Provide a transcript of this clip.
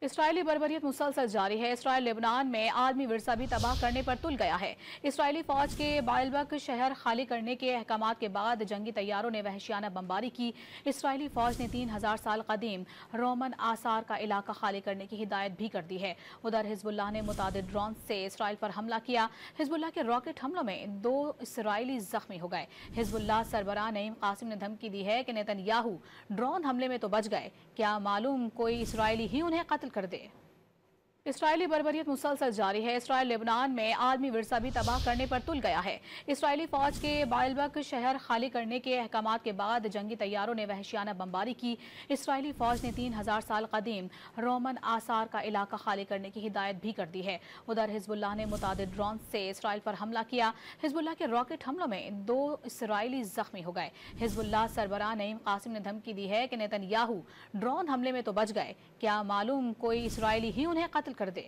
اسرائیلی بربریت مسلسل جاری ہے۔ اسرائیل لبنان میں عالمی ورثہ بھی تباہ کرنے پر تل گیا ہے۔ اسرائیلی فوج کے بائلبک شہر خالی کرنے کے احکامات کے بعد جنگی طیاروں نے وحشیانہ بمباری کی۔ اسرائیلی فوج نے 3000 سال قدیم رومن آثار کا علاقہ خالی کرنے کی ہدایت بھی کر دی ہے۔ ادھر حزب اللہ نے متعدد ڈرون سے اسرائیل پر حملہ کیا۔ حزب اللہ کے راکٹ حملوں میں 2 اسرائیلی زخمی ہو گئے۔ حزب اللہ سربراہ نعیم قاسم نے دھمکی دی ہے کہ نیتن یاہو ڈرون حملے میں تو بچ گئے، کیا معلوم کوئی اسرائیلی ہی انہیں قتل کر دے۔ اسرائیلی بربریت مسلسل جاری ہے۔ اسرائیل لبنان میں عالمی ورثہ بھی تباہ کرنے پر تل گیا ہے۔ اسرائیلی فوج کے بائلبک شہر خالی کرنے کے احکامات کے بعد جنگی طیاروں نے وحشیانہ بمباری کی۔ اسرائیلی فوج نے 3000 سال قدیم رومن آثار کا علاقہ خالی کرنے کی ہدایت بھی کر دی ہے۔ ادھر حزب اللہ نے متعدد ڈرون سے اسرائیل پر حملہ کیا۔ حزب اللہ کے راکٹ حملوں میں 2 اسرائیلی زخمی ہو گئے۔ حزب اللہ سربراہ نعیم قاسم نے دھمکی دی ہے کہ نیتن یاہو ڈرون حملے میں تو بچ گئے، کیا معلوم کوئی اسرائیلی ہی انہیں قتل کر دے۔